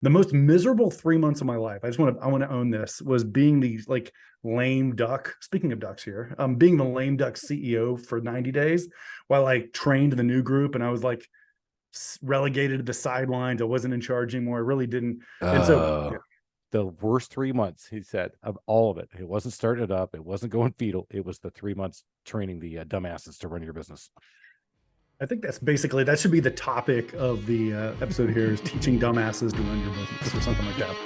The most miserable 3 months of my life, I want to own this, was being the like lame duck. Speaking of ducks here, being the lame duck CEO for 90 days while I trained the new group, and I was like relegated to the sidelines. I wasn't in charge anymore. I really didn't. And so yeah. The worst 3 months, he said, of all of it. It wasn't starting it up. It wasn't going fetal. It was the 3 months training the dumbasses to run your business. I think that should be the topic of the episode here, is teaching dumbasses to run your business or something like that.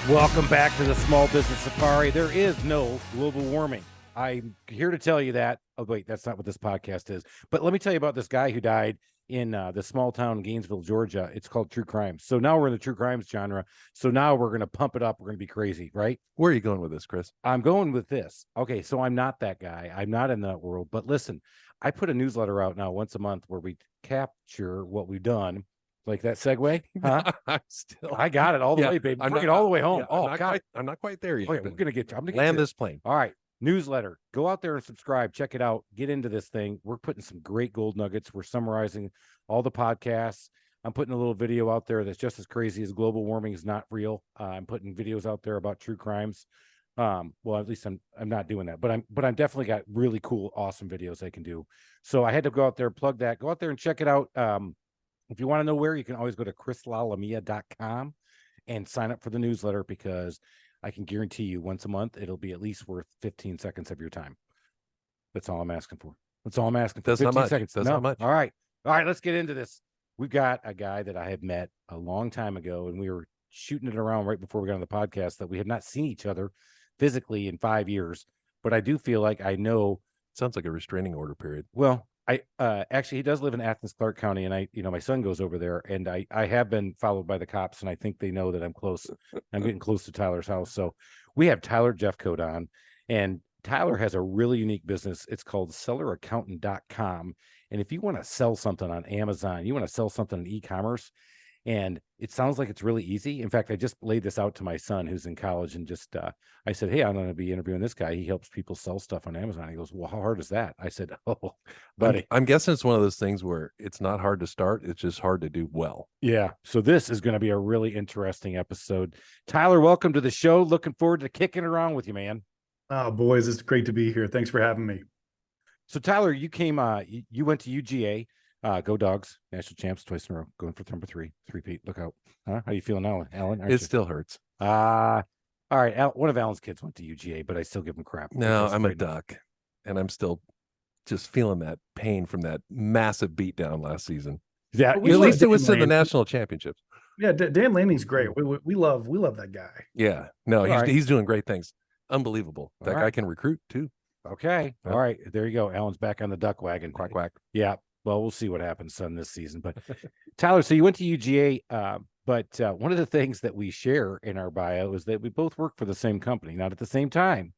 Welcome back to the Small Business Safari. There is no global warming. I'm here to tell you that. Oh, wait, that's not what this podcast is. But let me tell you about this guy who died in the small town Gainesville, Georgia. It's called True Crime. So now we're in the true crimes genre. So now we're going to pump it up. We're going to be crazy, right? Where are you going with this, Chris? I'm going with this. Okay, so I'm not that guy. I'm not in that world. But listen, I put a newsletter out now once a month where we capture what we've done. Like that segue? Huh? I got it all the way, baby. I'm bringing it all the way home. Yeah, I'm not quite there yet. Okay, we're going to get you. I'm going to land this plane. All right. Newsletter. Go out there and subscribe. Check it out. Get into this thing. We're putting some great gold nuggets. We're summarizing all the podcasts. I'm putting a little video out there that's just as crazy as global warming is not real. I'm putting videos out there about true crimes. Well, at least I'm not doing that, but I'm definitely got really cool, awesome videos I can do. So I had to go out there, plug that. Go out there and check it out. If you want to know where, you can always go to chrislalamia.com and sign up for the newsletter, because I can guarantee you once a month, it'll be at least worth 15 seconds of your time. That's all I'm asking for. That's all I'm asking for. That's 15 not much. seconds. That's not much. All right. Let's get into this. We've got a guy that I had met a long time ago, and we were shooting it around right before we got on the podcast, that we had not seen each other physically in 5 years. But I do feel like I know. Sounds like a restraining order period. Well, I actually, he does live in Athens, Clarke County, and my son goes over there, and I have been followed by the cops, and I think they know that I'm close. I'm getting close to Tyler's house. So we have Tyler Jeffcoat on, and Tyler has a really unique business. It's called selleraccountant.com. And if you want to sell something on Amazon, you want to sell something in e-commerce, and it sounds like it's really easy. In fact, I just laid this out to my son who's in college, and just I said, hey, I'm going to be interviewing this guy. He helps people sell stuff on Amazon. He goes, well, how hard is that? I said, oh, buddy. I'm guessing it's one of those things where it's not hard to start. It's just hard to do well. Yeah. So this is going to be a really interesting episode. Tyler, welcome to the show. Looking forward to kicking around with you, man. Oh, boys, it's great to be here. Thanks for having me. So Tyler, you came, you went to UGA. Go Dogs, national champs twice in a row, going for number 3, three-peat. Look out. Huh? How you feeling now, Alan? It still hurts. All right. One of Alan's kids went to UGA, but I still give him crap. No, I'm a duck, and I'm still just feeling that pain from that massive beatdown last season. Yeah, at least it was in the national championships. Yeah, Dan Lanning's great. We love that guy. Yeah, no, he's doing great things. Unbelievable. That guy can recruit too. Okay. Yeah. All right. There you go. Alan's back on the duck wagon. Quack, quack. Yeah. Well, we'll see what happens, son, this season. But Tyler, so you went to UGA, but one of the things that we share in our bio is that we both work for the same company, not at the same time,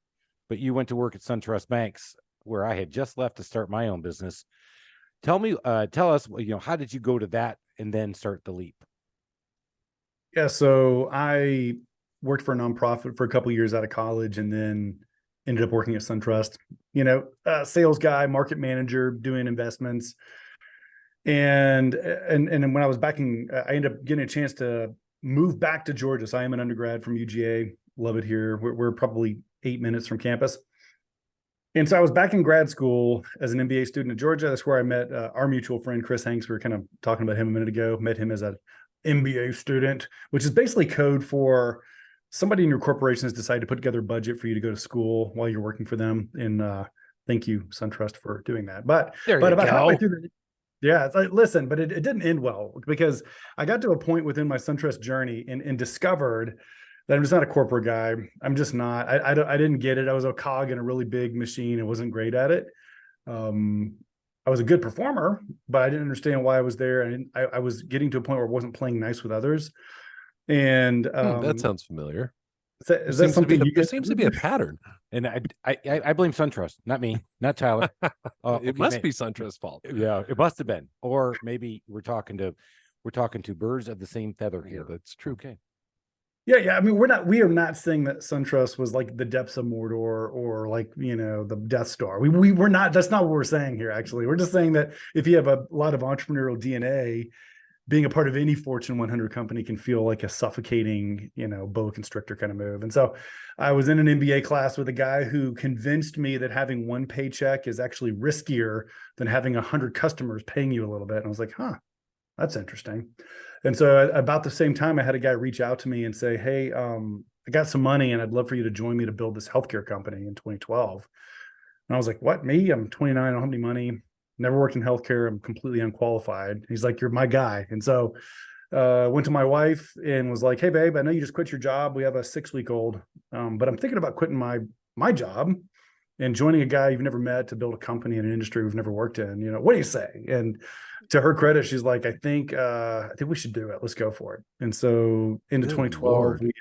but you went to work at SunTrust Banks, where I had just left to start my own business. Tell us, how did you go to that and then start the leap? Yeah, so I worked for a nonprofit for a couple of years out of college, and then ended up working at SunTrust, sales guy, market manager, doing investments. And when I was back I ended up getting a chance to move back to Georgia. So I am an undergrad from UGA. Love it here. We're probably 8 minutes from campus. And so I was back in grad school as an MBA student in Georgia. That's where I met our mutual friend, Chris Hanks. We were kind of talking about him a minute ago. Met him as an MBA student, which is basically code for somebody in your corporation has decided to put together a budget for you to go to school while you're working for them. And thank you, SunTrust, for doing that. But about halfway through listen, but it didn't end well, because I got to a point within my SunTrust journey and discovered that I'm just not a corporate guy. I'm just not. I didn't get it. I was a cog in a really big machine and wasn't great at it. I was a good performer, but I didn't understand why I was there. And I was getting to a point where I wasn't playing nice with others. And that sounds familiar. Is that something there seems to be a pattern? And I blame SunTrust, not me, not Tyler. It must be SunTrust's fault. Yeah, it must have been. Or maybe we're talking to birds of the same feather here. Yeah, that's true. Okay. Yeah. I mean, we are not saying that SunTrust was like the depths of Mordor or like, the Death Star. We're not, that's not what we're saying here, actually. We're just saying that if you have a lot of entrepreneurial DNA, being a part of any Fortune 100 company can feel like a suffocating, boa constrictor kind of move. And so I was in an MBA class with a guy who convinced me that having one paycheck is actually riskier than having 100 customers paying you a little bit. And I was like, that's interesting. And so about the same time, I had a guy reach out to me and say, hey, I got some money and I'd love for you to join me to build this healthcare company in 2012. And I was like, what, me? I'm 29, I don't have any money, never worked in healthcare, I'm completely unqualified. He's like, you're my guy. And so went to my wife and was like, hey, babe, I know you just quit your job. We have a 6-week-old, but I'm thinking about quitting my job and joining a guy you've never met to build a company in an industry we've never worked in. What do you say? And to her credit, she's like, I think we should do it. Let's go for it. And so into Good 2012, Lord.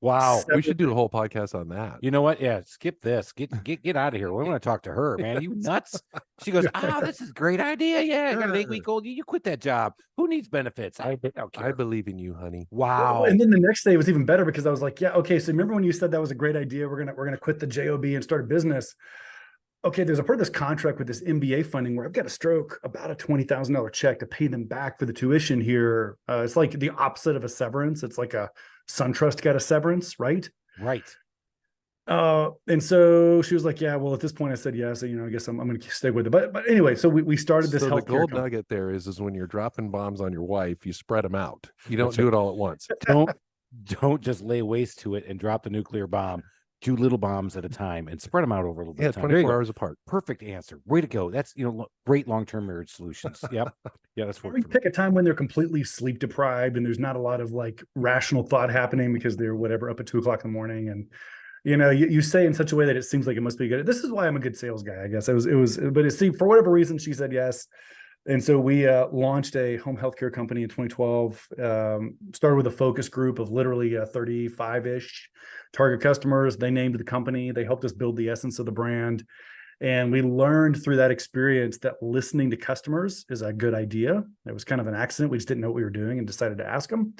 Wow. We should do a whole podcast on that. You know what? Yeah, skip this. Get out of here. We want to talk to her, man. Are you nuts? She goes, this is a great idea. Yeah, I got an 8-week-old. You quit that job. Who needs benefits? I don't care. I believe in you, honey. Wow. And then the next day was even better because I was like, yeah, okay. So remember when you said that was a great idea? We're gonna quit the job and start a business. Okay, there's a part of this contract with this MBA funding where I've got to stroke about a $20,000 check to pay them back for the tuition here. It's like the opposite of a severance. It's like a SunTrust got a severance, right? Right. And so she was like, yeah, well, at this point I said yes. So, I guess I'm going to stay with it. But anyway, so we started this. So the gold company. nugget there is when you're dropping bombs on your wife, you spread them out. You don't do it all at once. Don't just lay waste to it and drop the nuclear bomb. 2 little bombs at a time and spread them out over a little bit of time. 24 hours apart. Perfect answer. Way to go. That's, great long-term marriage solutions. Yep. Yeah, that's what we pick a time when they're completely sleep deprived and there's not a lot of like rational thought happening because they're whatever up at 2:00 in the morning. And, you say in such a way that it seems like it must be good. This is why I'm a good sales guy, I guess. But for whatever reason, she said yes. And so we launched a home healthcare company in 2012, started with a focus group of literally 35-ish target customers. They named the company. They helped us build the essence of the brand. And we learned through that experience that listening to customers is a good idea. It was kind of an accident. We just didn't know what we were doing and decided to ask them.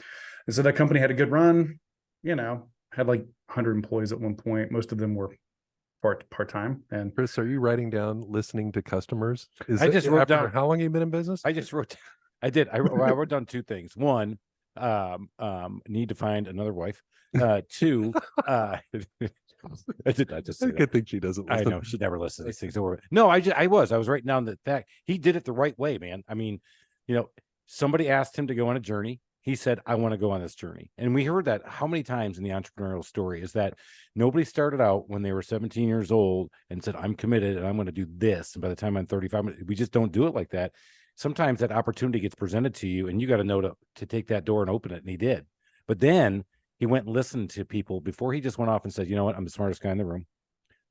And so that company had a good run, had like 100 employees at one point. Most of them were part-time. And Chris, are you writing down listening to customers? I just wrote down how long have you been in business? I just wrote. I did. I wrote down 2 things. One, need to find another wife. 2, I did not just say I think she doesn't listen. I know she never listens to these things. No, I was writing down the fact he did it the right way, man. I mean, somebody asked him to go on a journey. He said, I want to go on this journey. And we heard that how many times in the entrepreneurial story is that nobody started out when they were 17 years old and said, I'm committed and I'm going to do this. And by the time I'm 35, we just don't do it like that. Sometimes that opportunity gets presented to you and you got to know to take that door and open it. And he did. But then he went and listened to people before he just went off and said, you know what? I'm the smartest guy in the room.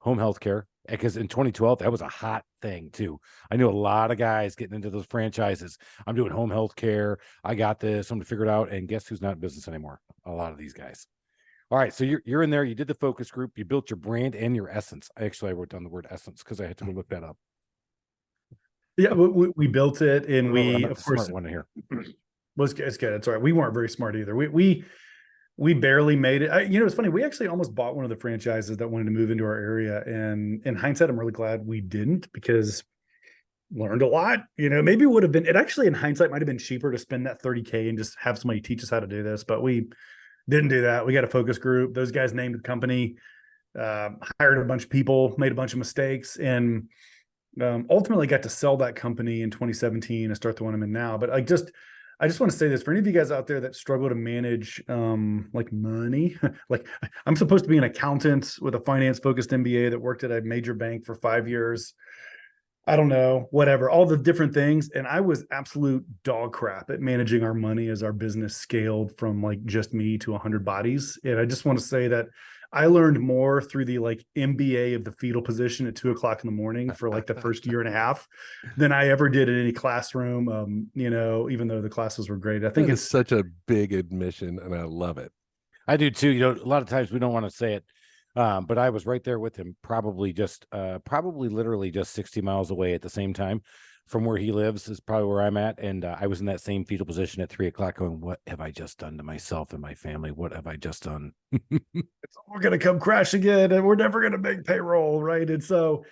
Home healthcare. Because in 2012, that was a hot thing too. I knew a lot of guys getting into those franchises. I'm doing home health care. I got this. I'm going to figure it out. And guess who's not in business anymore? A lot of these guys. All right. So you're in there. You did the focus group. You built your brand and your essence. I wrote down the word essence because I had to go look that up. Yeah, we built it, and we of course one here. It's good. It's all right. We weren't very smart either. We barely made it. It's funny. We actually almost bought one of the franchises that wanted to move into our area. And in hindsight, I'm really glad we didn't because learned a lot. Maybe it would have been, it actually in hindsight might have been cheaper to spend that $30K and just have somebody teach us how to do this. But we didn't do that. We got a focus group. Those guys named the company, hired a bunch of people, made a bunch of mistakes, and ultimately got to sell that company in 2017 and start the one I'm in now. But I just want to say this for any of you guys out there that struggle to manage like money. Like I'm supposed to be an accountant with a finance focused MBA that worked at a major bank for 5 years. I don't know, whatever, all the different things. And I was absolute dog crap at managing our money as our business scaled from like just me to 100 bodies. And I just want to say that I learned more through the like MBA of the fetal position at 2:00 in the morning for like the first year and a half than I ever did in any classroom. Even though the classes were great, I think it's such a big admission and I love it. I do too. A lot of times we don't want to say it. But I was right there with him, probably literally just 60 miles away at the same time. from where he lives is probably where I'm at. And I was in that same fetal position at 3 o'clock going, what have I just done to myself and my family? What have I just done? It's all going to come crash again and we're never going to make payroll. Right. And so,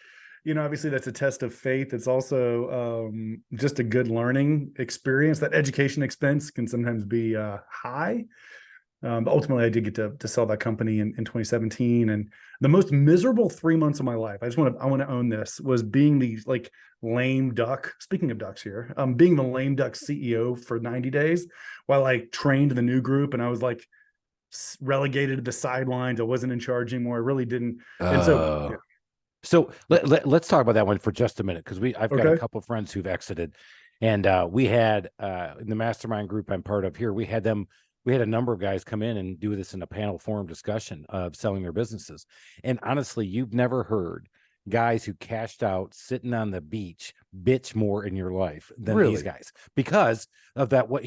obviously that's a test of faith. It's also just a good learning experience. That education expense can sometimes be high. But ultimately I did get to sell that company in 2017. And the most miserable 3 months of my life, I want to own this, was being the like lame duck. Speaking of ducks here, being the lame duck CEO for 90 days while I trained the new group. And I was like relegated to the sidelines. I wasn't in charge anymore. I really didn't. And so, So let's talk about that one for just a minute, because I've got a couple of friends who've exited, and we had in the mastermind group I'm part of here, we had a number of guys come in and do this in a panel forum discussion of selling their businesses. And honestly, you've never heard guys who cashed out sitting on the beach bitch more in your life than these guys, because of that. What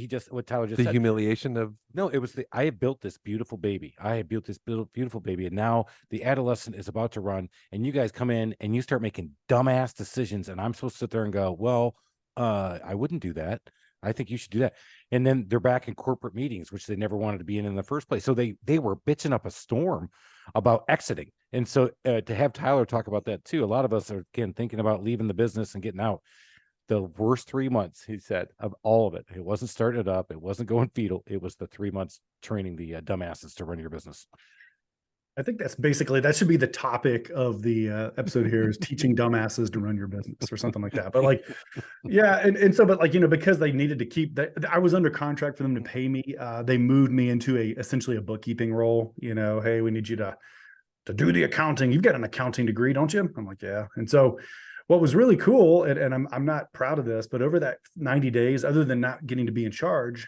Tyler just said. The humiliation of, no, it was I had built this beautiful baby. Beautiful baby. And now the adolescent is about to run, and you guys come in and you start making dumbass decisions. And I'm supposed to sit there and go, well, I wouldn't do that. I think you should do that. And then they're back in corporate meetings, which they never wanted to be in the first place. So they were bitching up a storm about exiting. And so to have Tyler talk about that too, a lot of us are, again, thinking about leaving the business and getting out. The worst 3 months, he said, of all of it, it wasn't starting it up, it wasn't going fetal, it was the 3 months training the dumbasses to run your business. I think that should be the topic of the episode here, is teaching dumbasses to run your business or something like that. But like, yeah. And so, but like, because they needed to keep that, I was under contract for them to pay me. They moved me into essentially a bookkeeping role. Hey, we need you to do the accounting. You've got an accounting degree, don't you? I'm like, yeah. And so what was really cool, and I'm not proud of this, but over that 90 days, other than not getting to be in charge,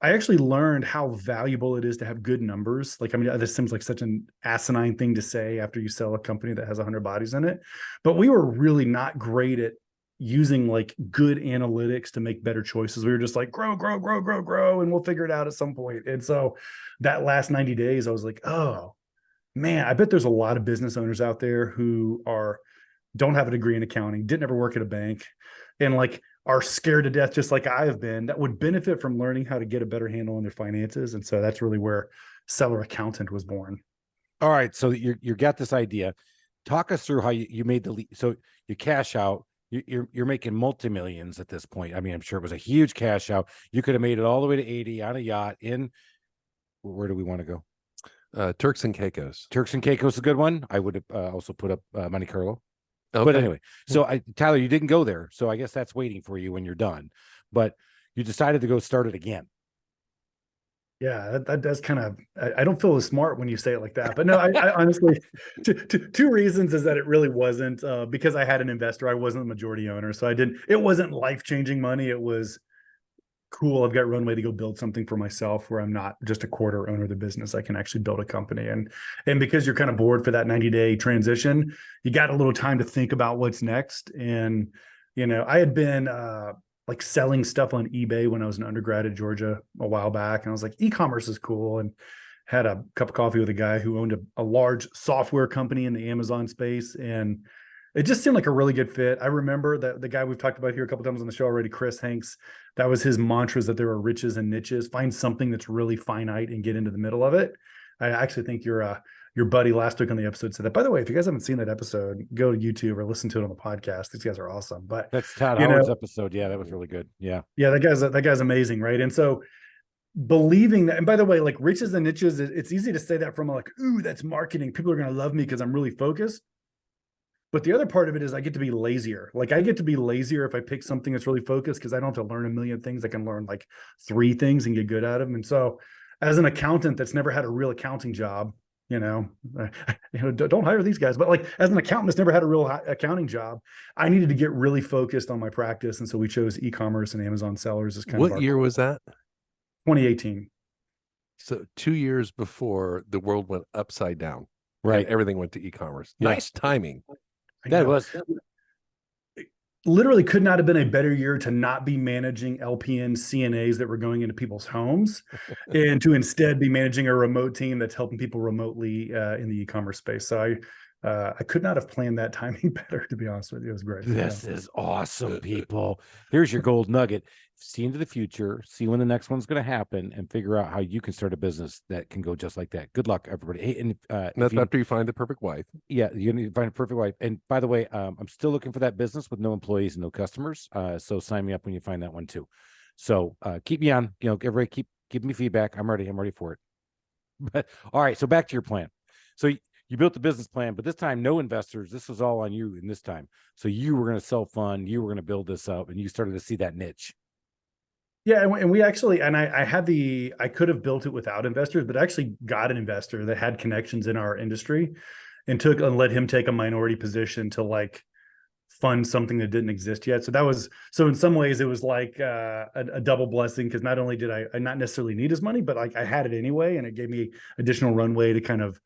I actually learned how valuable it is to have good numbers. Like, I mean, this seems like such an asinine thing to say after you sell a company that has 100 bodies in it, but we were really not great at using like good analytics to make better choices. We were just like, grow, and we'll figure it out at some point. And so that last 90 days, I was like, oh man, I bet there's a lot of business owners out there who don't have a degree in accounting, didn't ever work at a bank, and like are scared to death, just like I have been, that would benefit from learning how to get a better handle on their finances. And so that's really where Seller Accountant was born. All right. So you got this idea. Talk us through how you made the leap. So you cash out, you're making multi-millions at this point. I mean, I'm sure it was a huge cash out. You could have made it all the way to 80 on a yacht in, where do we want to go? Turks and Caicos. Turks and Caicos is a good one. I would have also put up Monte Carlo. Okay. But anyway, so Tyler, you didn't go there. So I guess that's waiting for you when you're done. But you decided to go start it again. Yeah, that's kind of, I don't feel as smart when you say it like that. But no, I honestly, two reasons is that it really wasn't because I had an investor. I wasn't the majority owner. So it wasn't life-changing money. It was cool. I've got runway to go build something for myself where I'm not just a quarter owner of the business. I can actually build a company. And because you're kind of bored for that 90-day transition, you got a little time to think about what's next. And, I had been like selling stuff on eBay when I was an undergrad at Georgia a while back. And I was like, e-commerce is cool. And had a cup of coffee with a guy who owned a large software company in the Amazon space. And it just seemed like a really good fit. I remember that the guy we've talked about here a couple times on the show already, Chris Hanks, that was his mantra, is that there are riches and niches. Find something that's really finite and get into the middle of it. I actually think your buddy last week on the episode said that. By the way, if you guys haven't seen that episode, go to YouTube or listen to it on the podcast. These guys are awesome. But that's Todd Howard's episode. Yeah, that was really good. Yeah. Yeah, that guy's amazing, right? And so believing that, and by the way, like riches and niches, it's easy to say that from like, ooh, that's marketing. People are going to love me because I'm really focused. But the other part of it is I get to be lazier. Like I get to be lazier if I pick something that's really focused, because I don't have to learn a million things. I can learn like 3 things and get good at them. And so as an accountant that's never had a real accounting job, don't hire these guys, but like as an accountant that's never had a real accounting job, I needed to get really focused on my practice. And so we chose e-commerce and Amazon sellers as kind of. What year was that? 2018. So 2 years before the world went upside down. Right. Everything went to e-commerce. Yeah. Nice timing. That was literally could not have been a better year to not be managing LPN CNAs that were going into people's homes and to instead be managing a remote team that's helping people remotely in the e-commerce space. So I could not have planned that timing better, to be honest with you. It was great. This is awesome, people. Here's your gold nugget. See into the future, see when the next one's going to happen, and figure out how you can start a business that can go just like that. Good luck, everybody. Hey, and that's after you find the perfect wife. Yeah, you need to find a perfect wife. And by the way, I'm still looking for that business with no employees and no customers. So sign me up when you find that one too. So keep me on. Everybody keep giving me feedback. I'm ready. I'm ready for it. But all right. So back to your plan. So you built the business plan, but this time no investors. This was all on you in this time. So you were going to self-fund. You were going to build this up, and you started to see that niche. Yeah, and we actually, and I could have built it without investors, but I actually got an investor that had connections in our industry, and let him take a minority position to like fund something that didn't exist yet. So in some ways it was like a double blessing, because not only did I not necessarily need his money, but like I had it anyway, and it gave me additional runway to kind of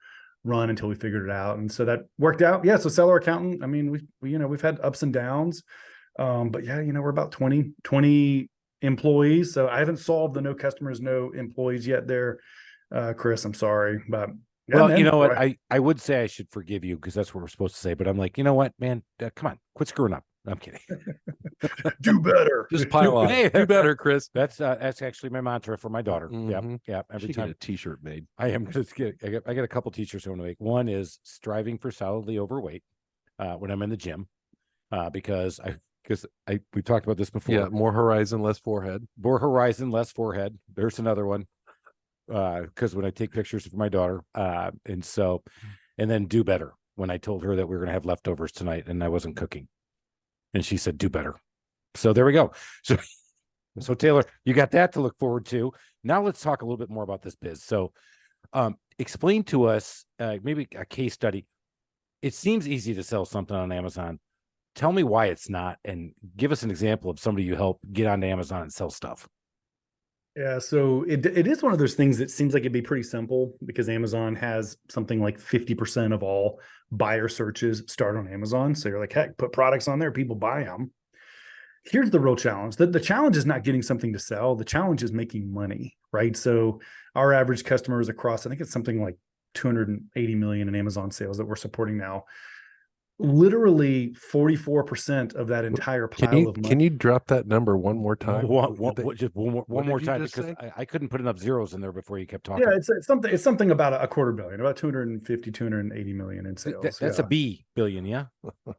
run until we figured it out. And so that worked out. Yeah. So seller accountant, I mean, we've had ups and downs. But yeah, we're about 20 employees. So I haven't solved the no customers, no employees yet there. Chris, I'm sorry, but yeah, well, man, you know what? I would say I should forgive you because that's what we're supposed to say, but I'm like, you know what, man, come on, quit screwing up. I'm kidding. Do better. Just pile on. Hey, do better, Chris. That's actually my mantra for my daughter. Mm-hmm. Yeah. Every time get a T-shirt made. I am just I got a couple T-shirts I want to make. One is striving for solidly overweight when I'm in the gym, because we talked about this before. Yeah, more horizon, less forehead. More horizon, less forehead. There's another one. Because when I take pictures for my daughter, and then do better. When I told her that we were going to have leftovers tonight and I wasn't cooking, and she said, do better. So there we go. So Taylor, you got that to look forward to. Now let's talk a little bit more about this biz. So explain to us maybe a case study. It seems easy to sell something on Amazon. Tell me why it's not, and give us an example of somebody you help get onto Amazon and sell stuff. Yeah, so it is one of those things that seems like it'd be pretty simple, because Amazon has something like 50% of all buyer searches start on Amazon. So you're like, heck, put products on there, people buy them. Here's the real challenge. The challenge is not getting something to sell. The challenge is making money, right? So our average customer is across, I think it's something like 280 million in Amazon sales that we're supporting now. Literally 44% of that entire pile of money. Can you drop that number one more time? Just one more time, because I couldn't put enough zeros in there before you kept talking. Yeah, it's something about a quarter billion, about 280 million in sales. That's a B billion, yeah.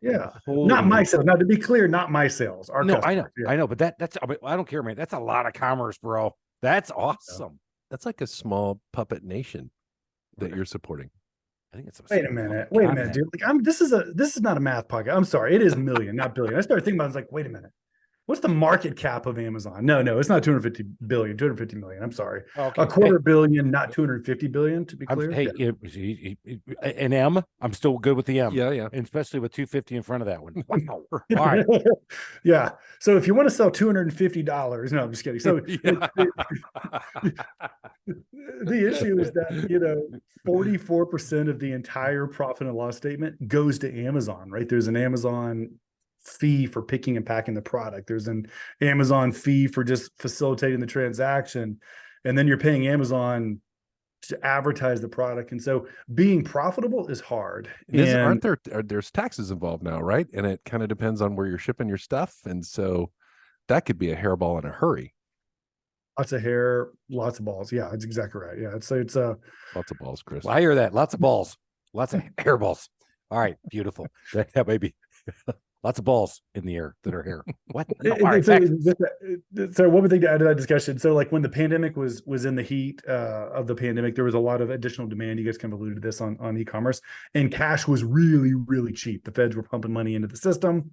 Yeah, not my sales. Now, to be clear, not my sales. Our customers. I know, but that's I don't care, man. That's a lot of commerce, bro. That's awesome. Yeah. That's like a small puppet nation that you're supporting. I think it's wait a minute, dude. Like, this is not a math podcast. I'm sorry, it is million, not billion. I started thinking about it, I was like, wait a minute. What's the market cap of Amazon? No, it's not 250 billion, 250 million. I'm sorry. Okay. A quarter billion, not 250 billion, to be clear. An M, I'm still good with the M. Yeah. And especially with 250 in front of that one. Wow. All right. Yeah. So if you want to sell $250, no, I'm just kidding. So the issue is that, 44% of the entire profit and loss statement goes to Amazon, right? There's an Amazon fee for picking and packing the product. There's an Amazon fee for just facilitating the transaction. And then you're paying Amazon to advertise the product. And so being profitable is hard. There's taxes involved now, right? And it kind of depends on where you're shipping your stuff. And so that could be a hairball in a hurry. Lots of hair, lots of balls. Yeah, that's exactly right. Yeah, it's lots of balls, Chris. Well, I hear that. Lots of balls, lots of hairballs. All right, beautiful. That may be lots of balls in the air that are hair. What? No, right, so one thing to add to that discussion. So like when the pandemic was in the heat of the pandemic, there was a lot of additional demand. You guys kind of alluded to this on e-commerce, and cash was really, really cheap. The feds were pumping money into the system.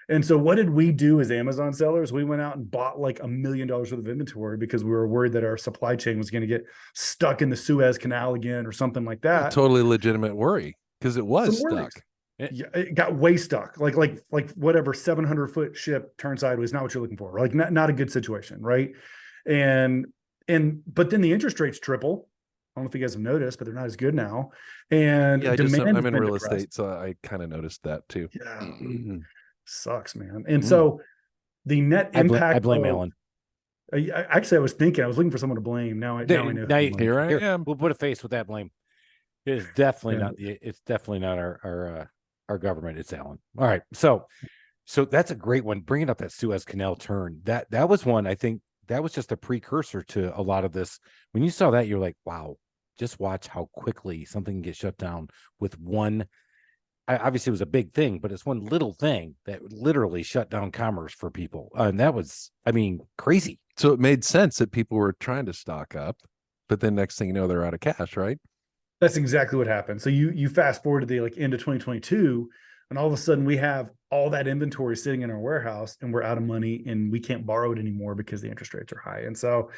And so what did we do as Amazon sellers? We went out and bought like $1 million worth of inventory because we were worried that our supply chain was going to get stuck in the Suez Canal again or something like that. A totally legitimate worry, because it was stuck. Yeah, it got way stuck. Like whatever 700-foot ship turned sideways, not what you're looking for. Like not a good situation, right? But then the interest rates triple. I don't know if you guys have noticed, but they're not as good now. And yeah, I'm in real estate, so I kind of noticed that too. Yeah. Sucks, man. And so the net impact. I blame Alan. Actually, I was looking for someone to blame. Now I know. Here I am. We'll put a face with that blame. It's definitely Yeah. not it's definitely not our government. It's Allen. All right. So that's a great one. Bringing up that Suez Canal turn. That was one, I think that was just a precursor to a lot of this. When you saw that, you're like, wow, just watch how quickly something can get shut down with one. Obviously, it was a big thing, but it's one little thing that literally shut down commerce for people. And that was, I mean, crazy. So it made sense that people were trying to stock up, but then next thing you know, they're out of cash, right? That's exactly what happened. So you fast forward to the like end of 2022, and all of a sudden we have all that inventory sitting in our warehouse, and we're out of money, and we can't borrow it anymore because the interest rates are high. And so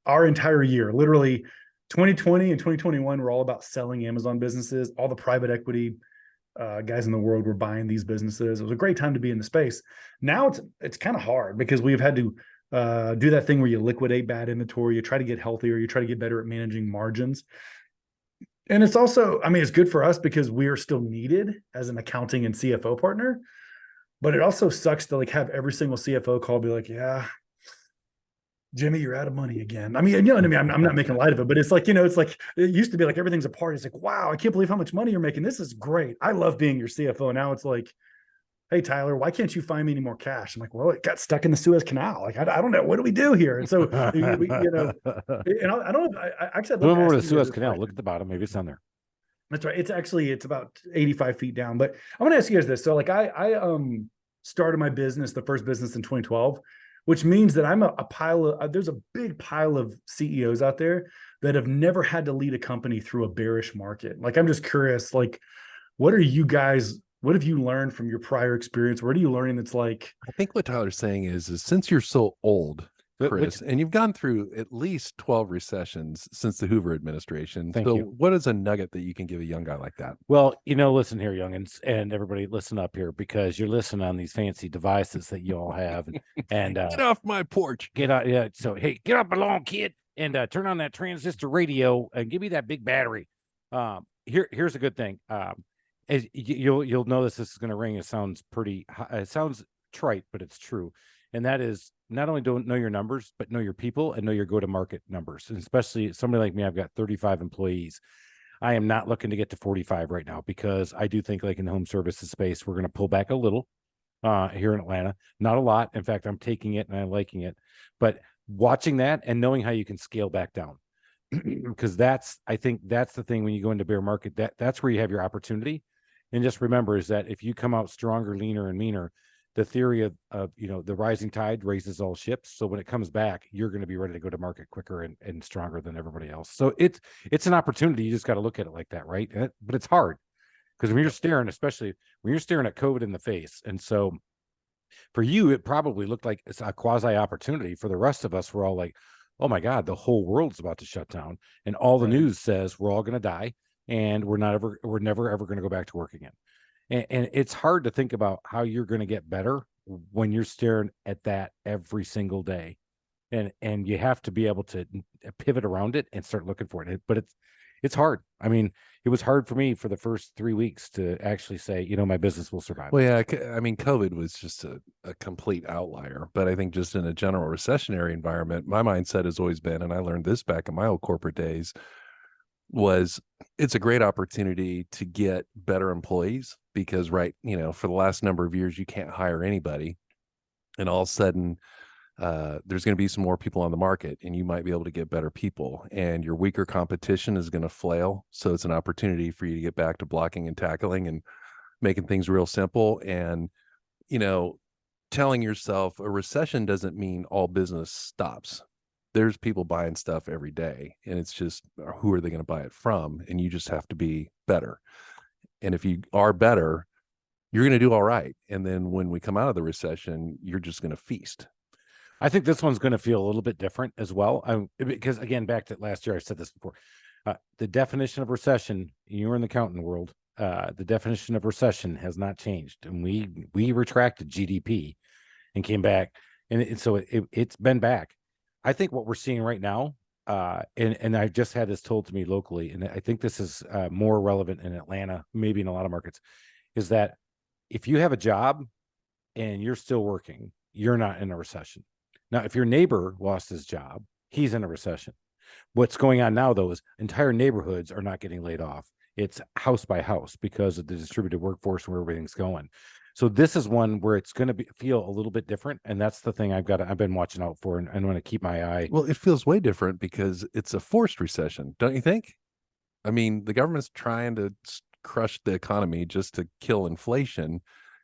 our entire year, literally 2020 and 2021, were all about selling Amazon businesses. All the private equity guys in the world were buying these businesses. It was a great time to be in the space. Now it's kind of hard because we've had to do that thing where you liquidate bad inventory, you try to get healthier, you try to get better at managing margins. And it's also, I mean, it's good for us because we are still needed as an accounting and CFO partner, but it also sucks to like have every single CFO call be like, yeah, Jimmy, you're out of money again. I mean, you know what I mean? I'm not making light of it, but it's like, it's like, it used to be like everything's a party. It's like, wow, I can't believe how much money you're making. This is great. I love being your CFO. Now it's like, hey, Tyler, why can't you find me any more cash? I'm like, well, it got stuck in the Suez Canal. Like, I don't know. What do we do here? And so, and I don't know. I actually, Swim over the Suez Canal. Look at the bottom. Maybe it's on there. That's right. It's about 85 feet down. But I want to ask you guys this. So like I started my business, the first business in 2012, which means that I'm a pile of, there's a big pile of CEOs out there that have never had to lead a company through a bearish market. Like, I'm just curious, like, what have you learned from your prior experience? What are you learning that's like? I think what Tyler's saying is since you're so old, Chris, and you've gone through at least 12 recessions since the Hoover administration. Thank so you. What is a nugget that you can give a young guy like that? Well, listen here, youngins, and everybody listen up here, because you're listening on these fancy devices that you all have. And get off my porch. Get out. Yeah. So, hey, get up along, kid, and turn on that transistor radio and give me that big battery. Here's a good thing. As you'll notice, this is going to ring. It sounds it sounds trite, but it's true. And that is, not only don't know your numbers, but know your people and know your go-to-market numbers. And especially somebody like me, I've got 35 employees. I am not looking to get to 45 right now, because I do think, like in the home services space, we're going to pull back a little here in Atlanta. Not a lot. In fact, I'm taking it and I'm liking it. But watching that and knowing how you can scale back down, because I think that's the thing when you go into bear market, that's where you have your opportunity. And just remember is that if you come out stronger, leaner, and meaner, the theory of the rising tide raises all ships. So when it comes back, you're going to be ready to go to market quicker and stronger than everybody else. So it's an opportunity. You just got to look at it like that, right? But it's hard, because when you're staring, especially when you're staring at COVID in the face. And so for you, it probably looked like it's a quasi opportunity. For the rest of us, we're all like, oh my God, the whole world's about to shut down. And all the news says we're all going to die, and we're never, ever going to go back to work again. And it's hard to think about how you're going to get better when you're staring at that every single day. And you have to be able to pivot around it and start looking for it. But it's hard. I mean, it was hard for me for the first 3 weeks to actually say, my business will survive. Well, yeah, I mean, COVID was just a complete outlier. But I think just in a general recessionary environment, my mindset has always been, and I learned this back in my old corporate days, was it's a great opportunity to get better employees, because for the last number of years, you can't hire anybody. And all of a sudden, there's going to be some more people on the market, and you might be able to get better people, and your weaker competition is going to flail. So it's an opportunity for you to get back to blocking and tackling and making things real simple. And, telling yourself a recession doesn't mean all business stops. There's people buying stuff every day, and it's just, who are they going to buy it from? And you just have to be better. And if you are better, you're going to do all right. And then when we come out of the recession, you're just going to feast. I think this one's going to feel a little bit different as well. Because again, back to last year, I said this before, the definition of recession, you're in the accounting world, the definition of recession has not changed. And we retracted GDP and came back. And so it's been back. I think what we're seeing right now, and I've just had this told to me locally, and I think this is more relevant in Atlanta, maybe in a lot of markets, is that if you have a job and you're still working, you're not in a recession. Now, if your neighbor lost his job, he's in a recession. What's going on now, though, is entire neighborhoods are not getting laid off. It's house by house because of the distributed workforce where everything's going. So this is one where it's going to feel a little bit different, and that's the thing I've been watching out for, and I want to keep my eye. Well, it feels way different because it's a forced recession, don't you think? I mean, the government's trying to crush the economy just to kill inflation,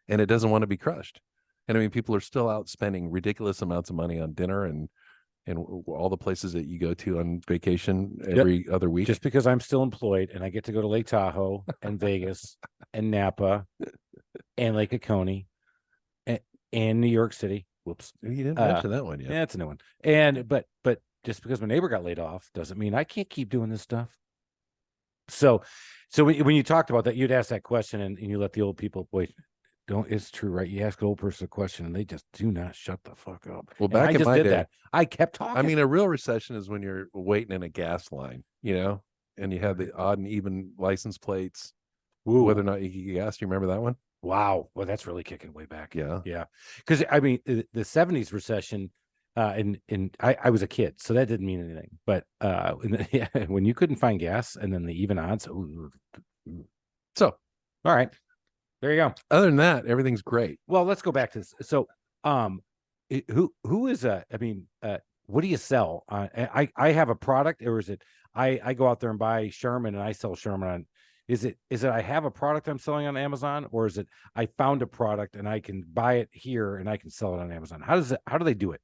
and it doesn't want to be crushed. And I mean, people are still out spending ridiculous amounts of money on dinner and all the places that you go to on vacation every other week. Just because I'm still employed and I get to go to Lake Tahoe and Vegas and Napa and Lake Oconee and New York City. Whoops. You didn't mention that one yet. Yeah, it's a new one. And but just because my neighbor got laid off doesn't mean I can't keep doing this stuff. So when you talked about that, you'd ask that question and you let the old people, boy, it's true, right? You ask an old person a question and they just do not shut the fuck up. Well, back in my day, I kept talking. I mean, a real recession is when you're waiting in a gas line, and you have the odd and even license plates, whether or not you get gas. Do you remember that one? Wow. Well, that's really kicking way back. Yeah. Yeah. Because I mean, the 70s recession, and I was a kid, so that didn't mean anything. But when you couldn't find gas and then the even odds. So, all right. There you go. Other than that, everything's great. Well, let's go back to this. So, who is what do you sell? I have a product, or is it I go out there and buy Sherman and I sell Sherman on? Is it I have a product I'm selling on Amazon, or is it I found a product and I can buy it here and I can sell it on Amazon? How do they do it?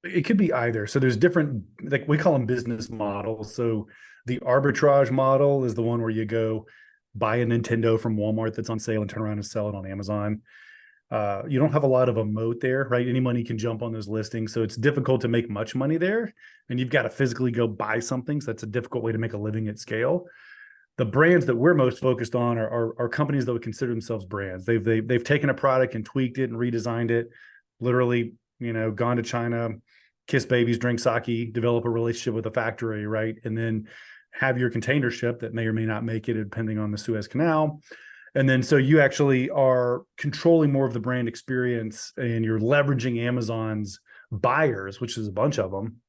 It could be either. So there's different, like we call them business models. So the arbitrage model is the one where you go buy a Nintendo from Walmart that's on sale and turn around and sell it on Amazon. You don't have a lot of a moat there, right? Anyone can jump on those listings. So it's difficult to make much money there. And you've got to physically go buy something. So that's a difficult way to make a living at scale. The brands that we're most focused on are companies that would consider themselves brands. They've taken a product and tweaked it and redesigned it, literally, gone to China, kiss babies, drink sake, develop a relationship with a factory, right? And then have your container ship that may or may not make it depending on the Suez Canal. And then so you actually are controlling more of the brand experience and you're leveraging Amazon's buyers, which is a bunch of them,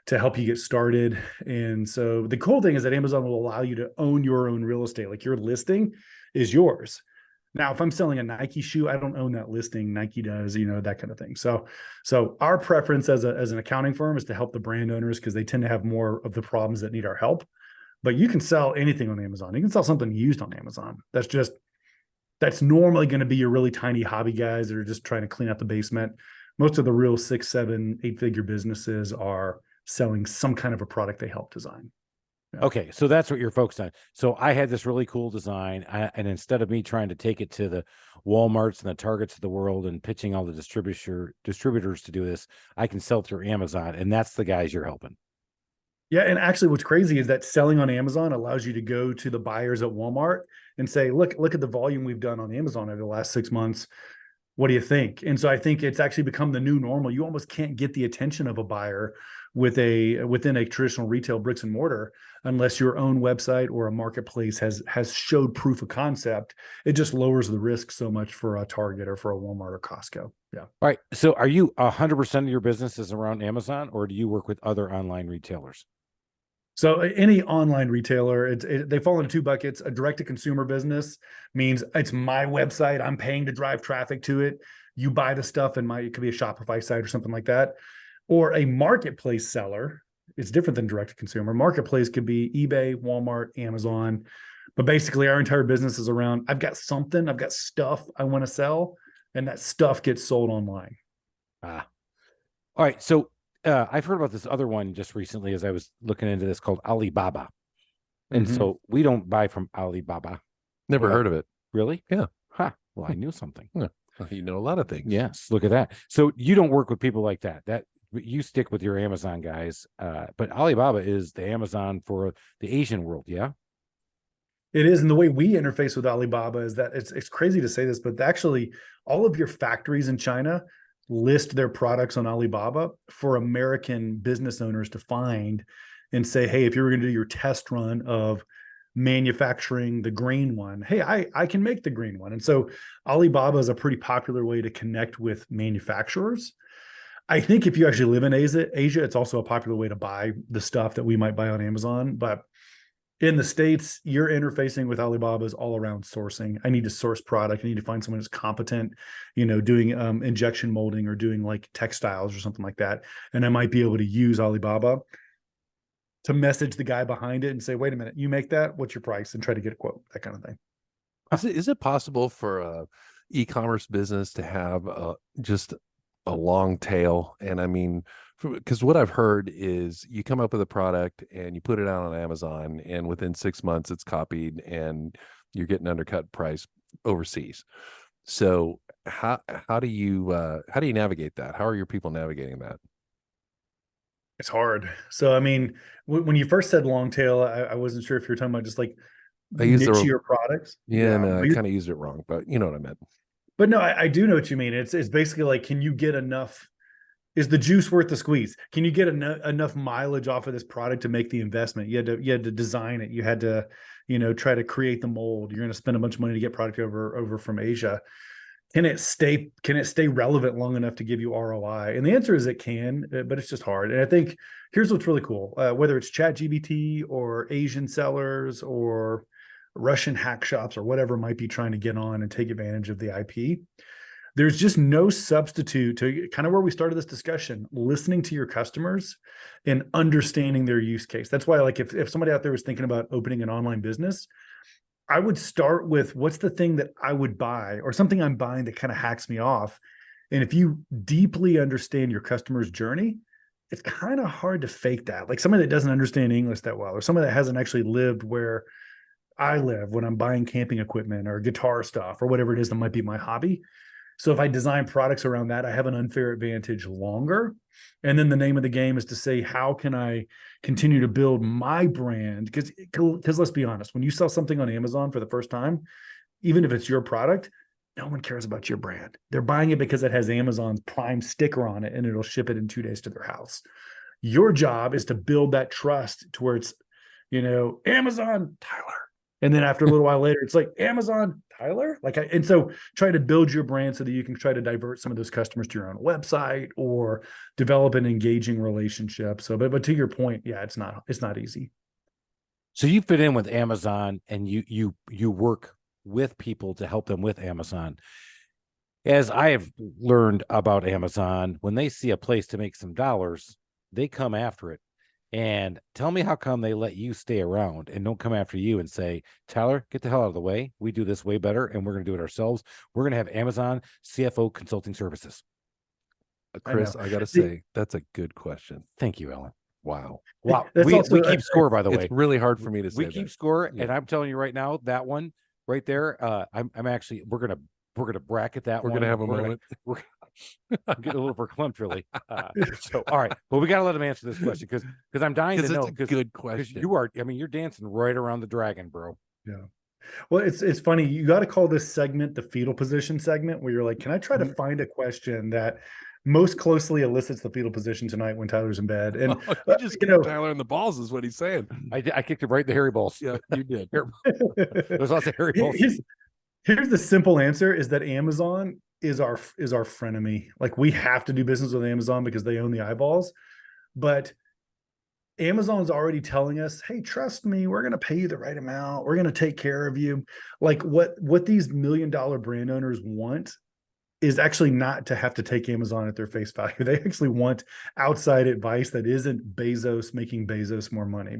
to help you get started. And so the cool thing is that Amazon will allow you to own your own real estate. Like your listing is yours. Now, if I'm selling a Nike shoe, I don't own that listing. Nike does, that kind of thing. So our preference as an accounting firm is to help the brand owners because they tend to have more of the problems that need our help. But you can sell anything on Amazon. You can sell something used on Amazon. That's normally going to be your really tiny hobby guys that are just trying to clean out the basement. Most of the real 6, 7, 8-figure businesses are selling some kind of a product they help design. Yeah. Okay, so that's what you're focused on. So I had this really cool design, and instead of me trying to take it to the Walmarts and the Targets of the world and pitching all the distributors to do this, I can sell through Amazon, and that's the guys you're helping. Yeah, and actually what's crazy is that selling on Amazon allows you to go to the buyers at Walmart and say, look at the volume we've done on Amazon over the last 6 months. What do you think? And so I think it's actually become the new normal. You almost can't get the attention of a buyer within a traditional retail bricks and mortar unless your own website or a marketplace has showed proof of concept. It just lowers the risk so much for a Target or for a Walmart or Costco. Yeah. All right. So are you 100% of your business is around Amazon, or do you work with other online retailers? So any online retailer, they fall into 2 buckets. A direct-to-consumer business means it's my website. I'm paying to drive traffic to it. You buy the stuff and it could be a Shopify site or something like that. Or a marketplace seller. It's different than direct-to-consumer. Marketplace could be eBay, Walmart, Amazon. But basically our entire business is around, I've got stuff I want to sell, and that stuff gets sold online. All right. So I've heard about this other one just recently as I was looking into this called Alibaba. And so we don't buy from Alibaba. Never heard of it. Really? Yeah. Huh. Well, I knew something. Yeah. You know a lot of things. Yes. Look at that. So you don't work with people like that. You stick with your Amazon guys. But Alibaba is the Amazon for the Asian world. Yeah. It is. And the way we interface with Alibaba is that it's crazy to say this, but actually all of your factories in China list their products on Alibaba for American business owners to find and say, hey, if you were going to do your test run of manufacturing the green one, hey, I can make the green one. And so Alibaba is a pretty popular way to connect with manufacturers. I think if you actually live in Asia, it's also a popular way to buy the stuff that we might buy on Amazon. But In the States, you're interfacing with Alibaba's all around sourcing. I need to source product. I need to find someone who's competent, doing injection molding or doing like textiles or something like that. And I might be able to use Alibaba to message the guy behind it and say, wait a minute, you make that? What's your price? And try to get a quote, that kind of thing. Is it possible for a e-commerce business to have just a long tail? And I mean, because what I've heard is you come up with a product and you put it out on Amazon, and within 6 months it's copied and you're getting undercut price overseas. So how do you navigate that? How are your people navigating that? It's hard. So, I mean, when you first said long tail, I wasn't sure if you were talking about just like I use nichier products. Yeah, no, I kind of used it wrong, but you know what I meant. But no, I do know what you mean. It's basically like, can you get enough? Is the juice worth the squeeze? Can you get enough mileage off of this product to make the investment? You had to design it. You had to, try to create the mold. You're going to spend a bunch of money to get product over from Asia. Can it stay relevant long enough to give you ROI? And the answer is it can, but it's just hard. And I think here's what's really cool. Whether it's ChatGPT or Asian sellers or Russian hack shops or whatever might be trying to get on and take advantage of the IP, there's just no substitute to kind of where we started this discussion, listening to your customers and understanding their use case. That's why, like, if somebody out there was thinking about opening an online business, I would start with what's the thing that I would buy or something I'm buying that kind of hacks me off. And if you deeply understand your customer's journey, it's kind of hard to fake that. Like somebody that doesn't understand English that well, or somebody that hasn't actually lived where I live when I'm buying camping equipment or guitar stuff or whatever it is that might be my hobby. So if I design products around that, I have an unfair advantage longer. And then the name of the game is to say, how can I continue to build my brand? Because let's be honest, when you sell something on Amazon for the first time, even if it's your product, no one cares about your brand. They're buying it because it has Amazon's Prime sticker on it and it'll ship it in 2 days to their house. Your job is to build that trust to where it's, Amazon Tyler. And then after a little while later, it's like Amazon Tyler. And so try to build your brand so that you can try to divert some of those customers to your own website or develop an engaging relationship. So, but to your point, yeah, it's not easy. So you fit in with Amazon and you work with people to help them with Amazon. As I have learned about Amazon, when they see a place to make some dollars, they come after it. And tell me how come they let you stay around and don't come after you and say, Tyler, get the hell out of the way. We do this way better and we're going to do it ourselves. We're going to have Amazon CFO consulting services. Chris, I got to say, that's a good question. Thank you, Ellen. Wow. Wow. We keep score, by the way. It's really hard for me to say. We keep score. Yeah. And I'm telling you right now, that one right there, I'm actually, we're going to bracket that one. We're going to have a moment. I'm getting a little verklempt, really. So, all right. Well, we got to let him answer this question because I'm dying to know. It's a good question. You're dancing right around the dragon, bro. Yeah. Well, it's funny. You got to call this segment the fetal position segment, where you're like, can I try to find a question that most closely elicits the fetal position tonight when Tyler's in bed? And you just kicked Tyler in the balls is what he's saying. I kicked him right in the hairy balls. Yeah, you did. There's lots of hairy balls. Here's the simple answer: is that Amazon is our frenemy. Like, we have to do business with Amazon because they own the eyeballs. But Amazon's already telling us, hey, trust me, we're going to pay you the right amount. We're going to take care of you. Like what these $1 million brand owners want is actually not to have to take Amazon at their face value. They actually want outside advice that isn't Bezos making Bezos more money,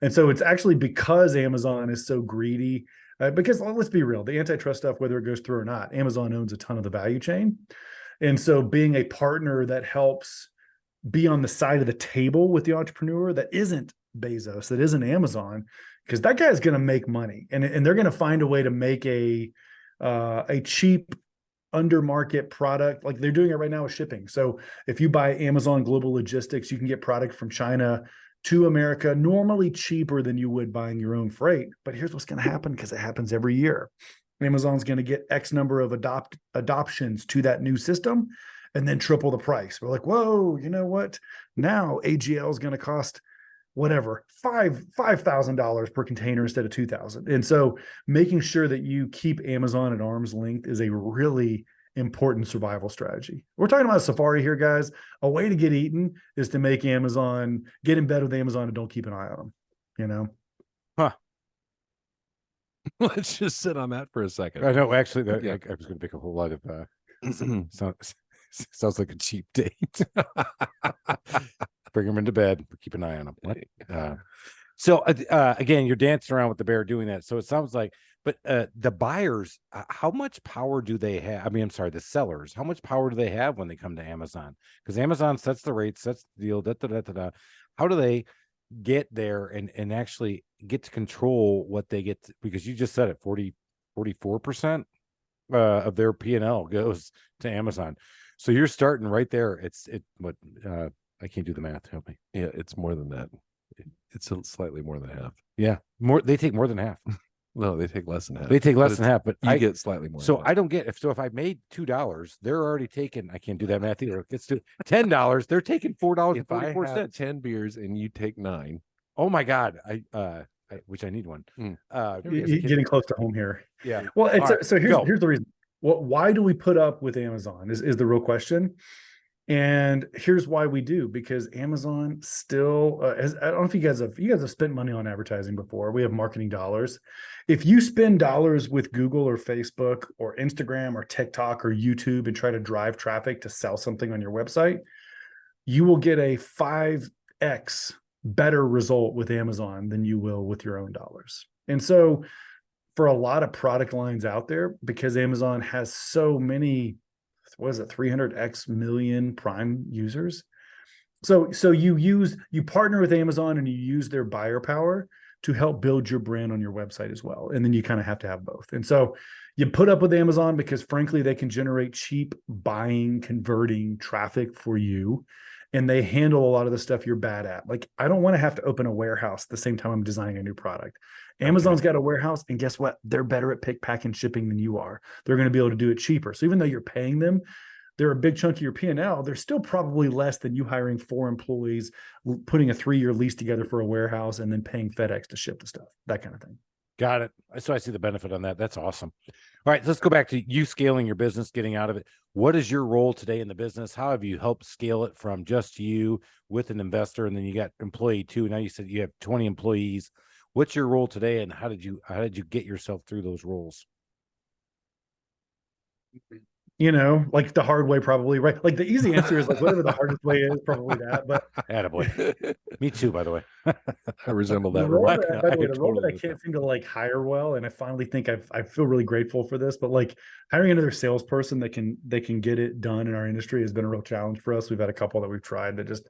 and so it's actually because Amazon is so greedy. Because let's be real, the antitrust stuff, whether it goes through or not, Amazon owns a ton of the value chain. And so being a partner that helps be on the side of the table with the entrepreneur that isn't Bezos, that isn't Amazon, because that guy's going to make money and they're going to find a way to make a cheap under market product. Like they're doing it right now with shipping. So if you buy Amazon Global Logistics, you can get product from China to America, normally cheaper than you would buying your own freight. But here's what's going to happen, because it happens every year. Amazon's going to get X number of adoptions to that new system and then triple the price. We're like, whoa, you know what? Now AGL is going to cost whatever, $5,000 per container instead of $2,000. And so making sure that you keep Amazon at arm's length is a really important survival strategy. We're talking about Safari here, guys. A way to get eaten is to make Amazon, get in bed with Amazon and don't keep an eye on them, Let's just sit on that for a second. I know, actually, Yeah. I was going to pick a whole lot of. Sounds like a cheap date. Bring them into bed. Keep an eye on them. What? So again, you're dancing around with the bear doing that. So it sounds like, but the buyers, how much power do they have? I mean, I'm sorry, the sellers, how much power do they have when they come to Amazon? Because Amazon sets the rate, sets the deal. How do they get there and actually get to control what they get? Because you just said it, 44% of their P&L goes to Amazon. So you're starting right there. I can't do the math. Help me. Yeah, it's more than that. It's slightly more than half. Yeah, they take more than half. No, they take less than half. They take less than half, but you get slightly more. So I don't get if I made $2, they're already taking. I can't do that math either. It's to $10. They're taking $4.44. 10 beers and you take 9. Oh my God! Which I need one. Getting close to home here. Yeah. Well, Right, so here's the reason. Well, why do we put up with Amazon is the real question. And here's why we do, because Amazon still I don't know if you guys have spent money on advertising before. We have marketing dollars. If you spend dollars with Google or Facebook or Instagram or TikTok or YouTube and try to drive traffic to sell something on your website, you will get a 5x better result with Amazon than you will with your own dollars. And so for a lot of product lines out there, because Amazon has so many, 300x million Prime users. So you partner with Amazon and you use their buyer power to help build your brand on your website as well. And then you kind of have to have both. And so you put up with Amazon because frankly, they can generate cheap buying, converting traffic for you. And they handle a lot of the stuff you're bad at. Like, I don't want to have to open a warehouse at the same time I'm designing a new product. Amazon's got a warehouse, and guess what? They're better at pick, pack, and shipping than you are. They're going to be able to do it cheaper. So even though you're paying them, they're a big chunk of your P&L. They're still probably less than you hiring 4 employees, putting a 3-year lease together for a warehouse, and then paying FedEx to ship the stuff, that kind of thing. Got it. So I see the benefit on that. That's awesome. All right, let's go back to you scaling your business, getting out of it. What is your role today in the business? How have you helped scale it from just you with an investor, and then you got employee 2? Now you said you have 20 employees. What's your role today, and how did you get yourself through those roles? Like the hard way, probably, right? Like the easy answer is like whatever the hardest way is, probably that. But attaboy. Me too, by the way. I resemble that. The role that I can't seem to like hire well, and I finally think I feel really grateful for this, but like hiring another salesperson that can get it done in our industry has been a real challenge for us. We've had a couple that we've tried that it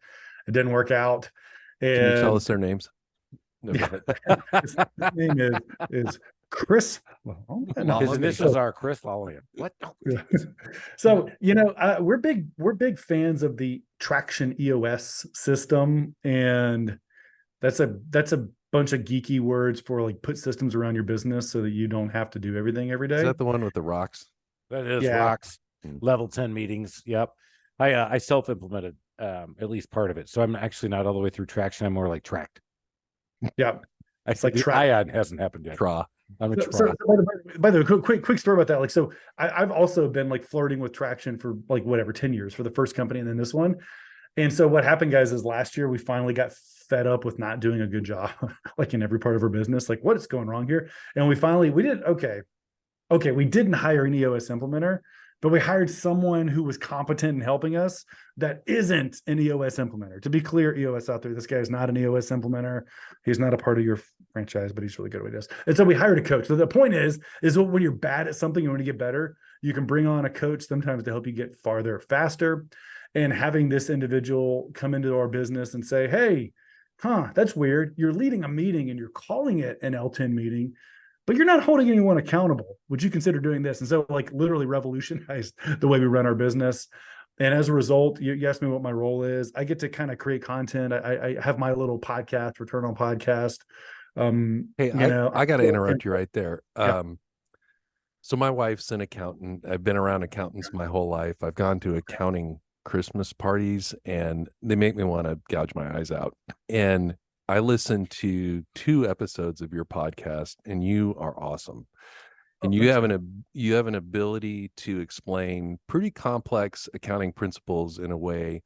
didn't work out. And can you tell us their names? No, his name is Chris. His initials are Chris Lalvani. What? So we're big fans of the Traction EOS system, and that's a bunch of geeky words for like put systems around your business so that you don't have to do everything every day. Is that the one with the rocks? That is rocks. Level 10 meetings. Yep. I self-implemented at least part of it, so I'm actually not all the way through Traction. I'm more like Tracked. Yeah, it's like the ion hasn't happened yet. I'm a so by the way, quick story about that. Like, so I've also been like flirting with Traction for like 10 years for the first company and then this one. And so what happened, guys, is last year we finally got fed up with not doing a good job, like in every part of our business. Like, what is going wrong here? And we didn't hire an EOS implementer, but we hired someone who was competent in helping us that isn't an EOS implementer. To be clear, EOS out there, this guy is not an EOS implementer. He's not a part of your franchise, but he's really good at what he does. And so we hired a coach. So the point is when you're bad at something, you want to get better, you can bring on a coach sometimes to help you get farther faster. And having this individual come into our business and say, hey, that's weird. You're leading a meeting and you're calling it an L10 meeting, but you're not holding anyone accountable. Would you consider doing this? And so like literally revolutionized the way we run our business. And as a result, you asked me what my role is. I get to kind of create content. I have my little podcast, Return on Podcast. Hey, I got to interrupt you right there. Yeah. So my wife's an accountant. I've been around accountants my whole life. I've gone to accounting Christmas parties and they make me want to gouge my eyes out. And I listened to 2 episodes of your podcast, and you are awesome. And you have an ability to explain pretty complex accounting principles in a way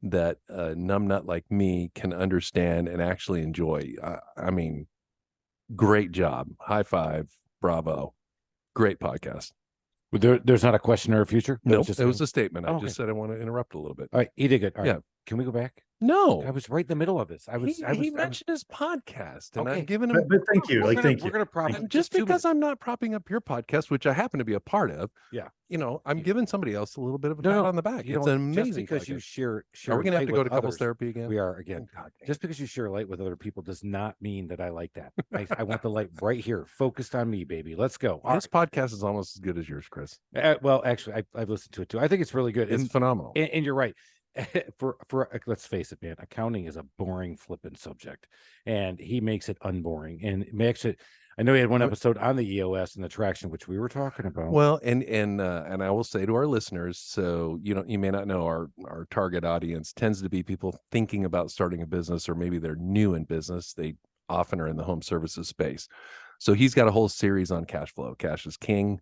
that a numbnut like me can understand and actually enjoy. I mean, great job. High five. Bravo. Great podcast. There's not a question or a future? No, it was a statement. I okay. just said I want to interrupt a little bit. All right, eat it good. All right. Yeah. Can we go back? No. I was right in the middle of this. He mentioned his podcast, and Okay. I'm giving him. But thank you. Thank you. We're gonna prop And just because I'm not propping up your podcast, which I happen to be a part of, Yeah. I'm giving somebody else a little bit of a No, pat no, on the back. you It's know, an amazing just because you podcast. share Are we gonna have light to go with to couples others, therapy again? We are again. Oh, God damn. Just because you share light with other people does not mean that I like that. I want the light right here, focused on me, baby. Let's go. This podcast is almost as good as yours, Chris. Well, actually, I've listened to it too. I think it's really good. It's phenomenal. And you're right. For let's face it, man, accounting is a boring, flippant subject, and he makes it unboring and makes it. I know he had one episode on the EOS and the traction, which we were talking about. Well, and I will say to our listeners, so you may not know, our target audience tends to be people thinking about starting a business, or maybe they're new in business. They often are in the home services space. So he's got a whole series on cash flow. Cash is king.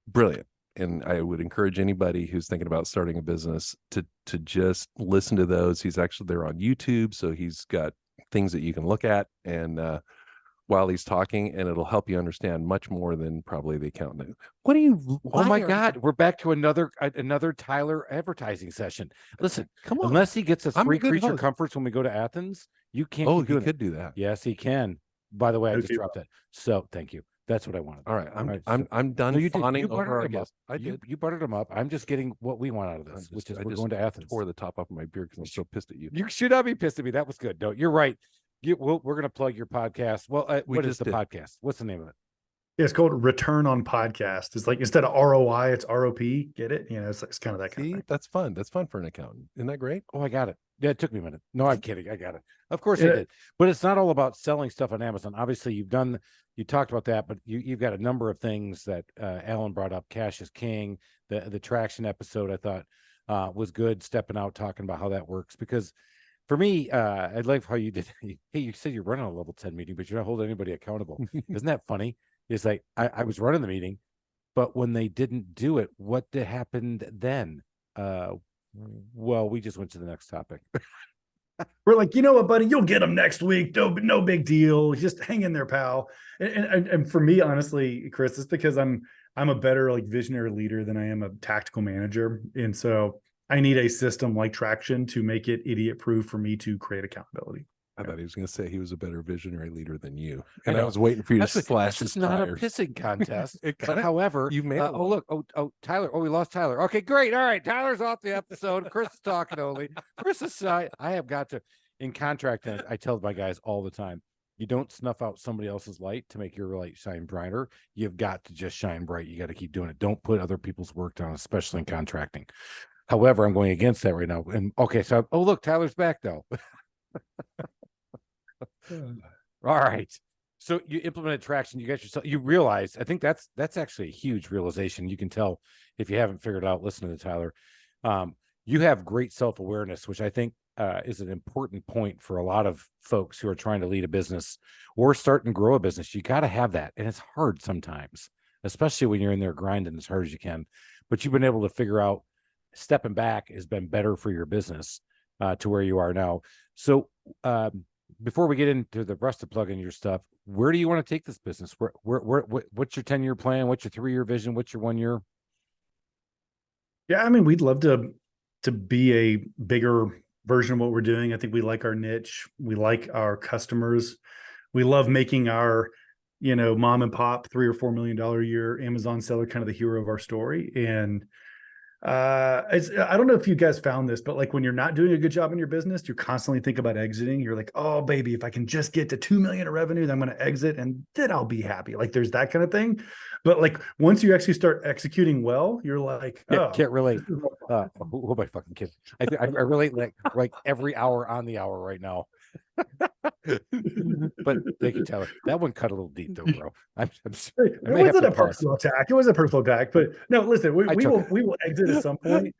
Brilliant. And I would encourage anybody who's thinking about starting a business to just listen to those. He's actually there on YouTube, so he's got things that you can look at and while he's talking, and it'll help you understand much more than probably the accountant. What do you? Oh my God, we're back to another Tyler advertising session. Listen, come on. Unless he gets us I'm a free good creature host. comforts when we go to Athens, you can't. Oh, keep he doing could it. do that. Yes, he can. By the way, I No just feedback. dropped that. So thank you. That's what I wanted. All right, so- I'm done No, you did. fawning You over buttered our him up. guest. I did. You buttered him up. I'm just getting what we want out of this, which is we're going to Athens. Tore the top off of my beer because I'm so pissed at you. You should not be pissed at me. That was good. No, you're right. We're going to plug your podcast. Well, what is the podcast? What's the name of it? Yeah, it's called Return on Podcast. It's like instead of ROI, it's ROP. Get it? It's kind of that kind of thing. That's fun. That's fun for an accountant. Isn't that great? Oh, I got it. Yeah, it took me a minute. No, I'm kidding. I got it. Of course I did. But it's not all about selling stuff on Amazon. Obviously, you talked about that, but you've got a number of things that Alan brought up. Cash is king. The traction episode I thought was good, stepping out, talking about how that works. Because for me, I like how you did. Hey, you said you're running a level 10 meeting, but you're not holding anybody accountable. Isn't that funny? It's like I was running the meeting, but when they didn't do it, what happened then? Well, we just went to the next topic. We're like, you know what, buddy, you'll get them next week. No big deal. Just hang in there, pal. And for me, honestly, Chris, it's because I'm a better visionary leader than I am a tactical manager, and so I need a system like Traction to make it idiot proof for me to create accountability. I thought he was going to say he was a better visionary leader than you, and I was waiting for you to slash his It's not tires. a pissing contest. But however, you've made oh look, Tyler. Oh, we lost Tyler. Okay, great. All right, Tyler's off the episode. Chris is talking only. Chris is I have got to in contracting. I tell my guys all the time, you don't snuff out somebody else's light to make your light shine brighter. You've got to just shine bright. You got to keep doing it. Don't put other people's work down, especially in contracting. However, I'm going against that right now. And okay, so look, Tyler's back though. All right. So you implemented Traction. You got yourself. You realize. I think that's actually a huge realization. You can tell if you haven't figured it out. Listening to Tyler, you have great self-awareness, which I think is an important point for a lot of folks who are trying to lead a business or start and grow a business. You got to have that, and it's hard sometimes, especially when you're in there grinding as hard as you can. But you've been able to figure out stepping back has been better for your business to where you are now. So. Before we get into the rest of plugging your stuff, where do you want to take this business? What's your 10-year plan? What's your 3-year vision? What's your 1 year? Yeah, I mean, we'd love to be a bigger version of what we're doing. I think we like our niche. We like our customers. We love making our, mom and pop $3 or $4 million a year Amazon seller kind of the hero of our story. And I don't know if you guys found this, but when you're not doing a good job in your business, you constantly think about exiting. You're like, oh baby, if I can just get to 2 million in revenue, then I'm going to exit and then I'll be happy. There's that kind of thing. But once you actually start executing well, you're like, oh, can't relate. Who am I fucking kidding? I relate like every hour on the hour right now. But thank you, Tyler. That one cut a little deep though, bro. It wasn't a personal attack. It was a personal attack. But no, listen, we will exit at some point.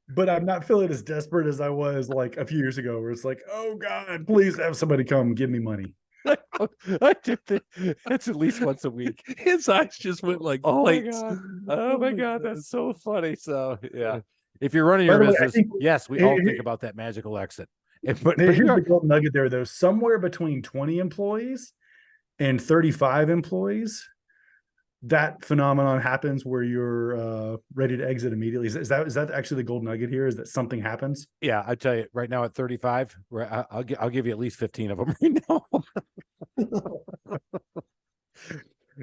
But I'm not feeling as desperate as I was a few years ago, where it's like, oh God, please have somebody come give me money. I do think it's at least once a week. His eyes just went like plates. Oh my God, that's so funny. So yeah, if you're running your business, yes, we all think about that magical exit. But here's the golden nugget there, though. Somewhere between 20 employees and 35 employees, that phenomenon happens where you're ready to exit immediately. Is that actually the gold nugget here? Is that something happens? Yeah, I tell you right now at 35, I'll give you at least 15 of them right now.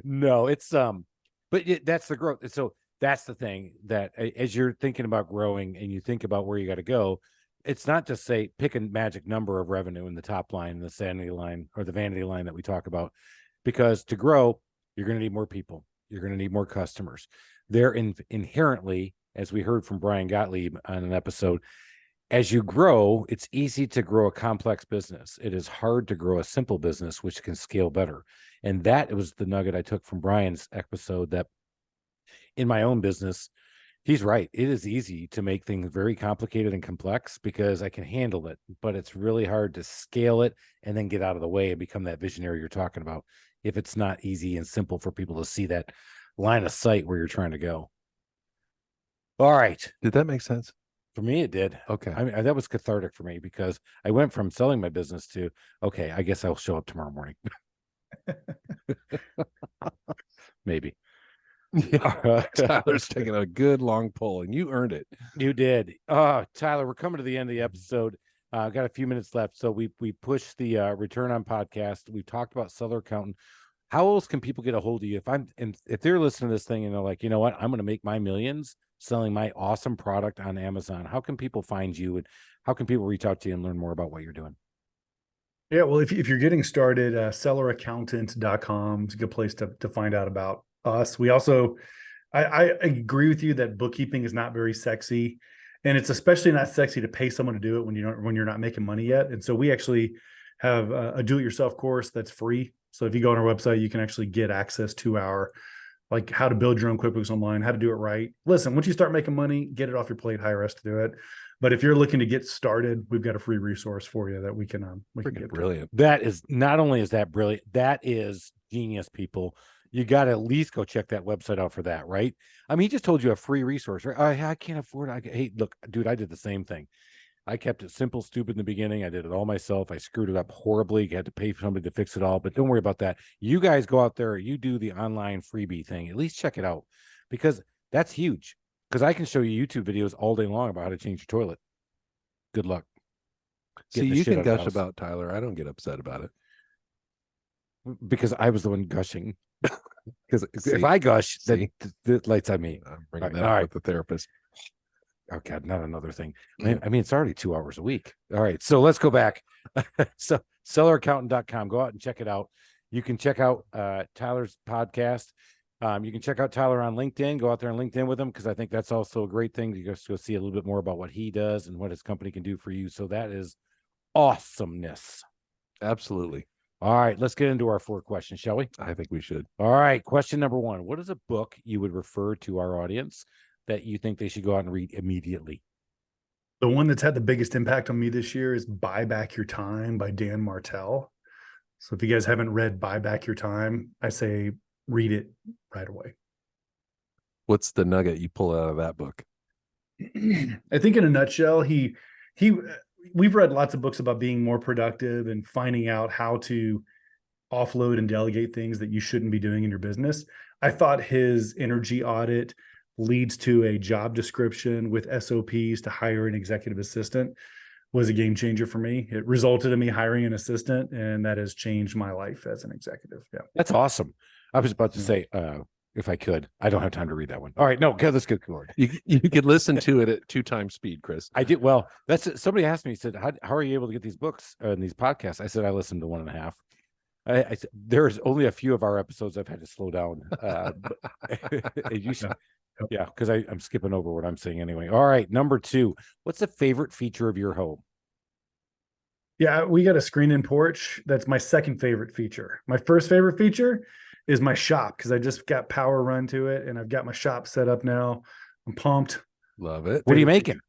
No, it's but that's the growth. So that's the thing, that as you're thinking about growing and you think about where you got to go, it's not just say pick a magic number of revenue in the top line, the sanity line or the vanity line that we talk about, because to grow, you're going to need more people. You're going to need more customers. They're inherently, as we heard from Brian Gottlieb on an episode, as you grow, it's easy to grow a complex business. It is hard to grow a simple business, which can scale better. And that was the nugget I took from Brian's episode, that in my own business, he's right. It is easy to make things very complicated and complex because I can handle it, but it's really hard to scale it and then get out of the way and become that visionary you're talking about, if it's not easy and simple for people to see that line of sight where you're trying to go. All right. Did that make sense? For me, it did. Okay. I mean, that was cathartic for me because I went from selling my business to, okay, I guess I'll show up tomorrow morning. Maybe. Yeah. Tyler's taking a good long pull, and you earned it. You did. Tyler, we're coming to the end of the episode. Got a few minutes left. So we pushed the return on podcast. We talked about seller accountant. How else can people get a hold of you? If they're listening to this thing and they're like, you know what, I'm going to make my millions selling my awesome product on Amazon. How can people find you, and how can people reach out to you and learn more about what you're doing? Yeah, well, if you're getting started, selleraccountant.com is a good place to find out about us. We also, I agree with you that bookkeeping is not very sexy, and it's especially not sexy to pay someone to do it when you're not making money yet. And so we actually have a do-it-yourself course that's free. So if you go on our website, you can actually get access to our, like, how to build your own QuickBooks Online, how to do it right. Listen, once you start making money, get it off your plate, hire us to do it. But if you're looking to get started, we've got a free resource for you that we can get. Brilliant. That is, not only is that brilliant, that is genius, people. You got to at least go check that website out for that, right? I mean, he just told you a free resource, right? I can't afford it. Hey, look, dude, I did the same thing. I kept it simple, stupid in the beginning. I did it all myself. I screwed it up horribly. You had to pay for somebody to fix it all, but don't worry about that. You guys go out there, you do the online freebie thing. At least check it out, because that's huge. Because I can show you YouTube videos all day long about how to change your toilet. Good luck. See, you can gush about Tyler. I don't get upset about it. Because I was the one gushing. Because if I gush, then the lights on me. I'm bringing that up with the therapist. Oh God, not another thing. I mean, it's already 2 hours a week. All right, so let's go back. So selleraccountant.com. Go out and check it out. You can check out Tyler's podcast. You can check out Tyler on LinkedIn. Go out there on LinkedIn with him, because I think that's also a great thing to go see a little bit more about what he does and what his company can do for you. So that is awesomeness. Absolutely. All right, let's get into our 4 questions, shall we? I think we should. All right, question number 1. What is a book you would refer to our audience that you think they should go out and read immediately? The one that's had the biggest impact on me this year is Buy Back Your Time by Dan Martell. So if you guys haven't read Buy Back Your Time, I say read it right away. What's the nugget you pull out of that book? I think in a nutshell, we've read lots of books about being more productive and finding out how to offload and delegate things that you shouldn't be doing in your business. I thought his energy audit leads to a job description with SOPs to hire an executive assistant was a game changer for me. It resulted in me hiring an assistant, and that has changed my life as an executive. Yeah. That's awesome. I was about to say, if I could, I don't have time to read that one. All right, no, okay, let's get going. You could listen to it at 2 times speed, Chris. I did. Well, that's somebody asked me, said, how are you able to get these books and these podcasts? I said, I listened to 1.5. I said, there's only a few of our episodes I've had to slow down. Yeah, because I'm skipping over what I'm saying anyway. All right, number 2. What's the favorite feature of your home? Yeah, we got a screen-in porch. That's my second favorite feature. My first favorite feature is my shop, because I just got power run to it, and I've got my shop set up now. I'm pumped. Love it. What are you making?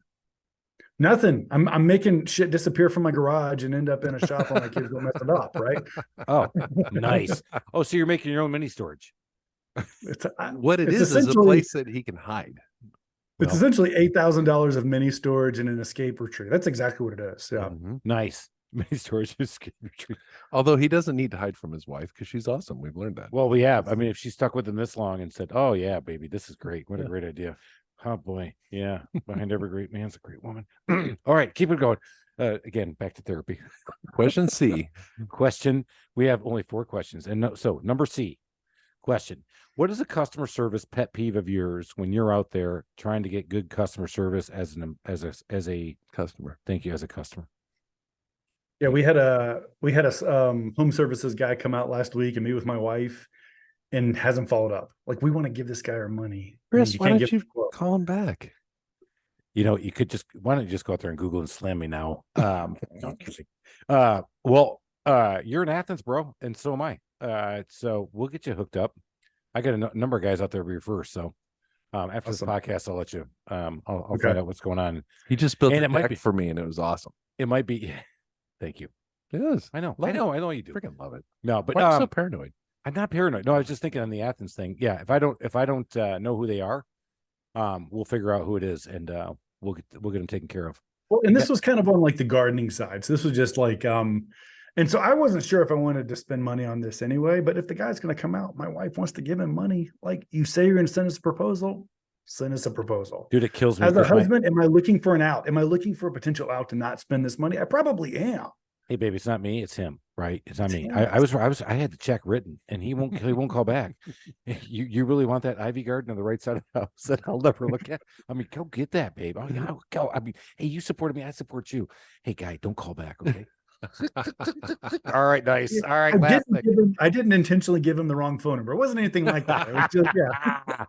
Nothing. I'm making shit disappear from my garage and end up in a shop while my kids go mess it up, right? Oh, nice. Oh, so you're making your own mini storage. What it is a place that he can hide. It's essentially $8,000 of mini storage and an escape retreat. That's exactly what it is. Yeah. Mm-hmm. Nice. Many stories. Although he doesn't need to hide from his wife because she's awesome. We've learned that. Well, we have. I mean, if she stuck with him this long and said, "Oh yeah, baby, this is great. What a great idea." Oh boy, yeah. Behind every great man's a great woman. All right, keep it going. Again, back to therapy. Question C. Question. We have only 4 questions, and so number C. Question: what is a customer service pet peeve of yours when you're out there trying to get good customer service as a Customer? Thank you, as a customer. Yeah, we had a home services guy come out last week and meet with my wife, and hasn't followed up. Like, we want to give this guy our money. Chris, why don't give you call him back? You know, you could just, why don't you just go out there and Google and slam me now? No, I'm kidding. Well, you're in Athens, bro, and so am I. So we'll get you hooked up. I got a number of guys out there to refer. So after Awesome. this podcast, I'll let you. I'll Okay. find out what's going on. He just built And a it might deck be- for me, and it was awesome. It might be. Thank you. It is. I know. Love I know you do. Freaking love it. No, but Why are you so paranoid? I'm not paranoid. No, I was just thinking on the Athens thing. Yeah, if I don't know who they are, we'll figure out who it is, and we'll get them taken care of. Well, and this was kind of on like the gardening side. So this was just like, and so I wasn't sure if I wanted to spend money on this anyway, but if the guy's going to come out, my wife wants to give him money. Like, you say you're going to send us a proposal, send us a proposal. Dude, it kills me. As a 'cause my- husband, am I looking for an out? Am I looking for a potential out to not spend this money? I probably am. Hey, baby, it's not me, it's him, right? It's not It's me. him. I had the check written, and he won't call back. You really want that ivy garden on the right side of the house that I'll never look at? I mean, go get that, babe. Oh yeah, go. I mean, hey, you supported me, I support you. Hey, guy, don't call back, okay? All right, nice. All right, last thing. I didn't intentionally give him the wrong phone number. It wasn't anything like that. It was just,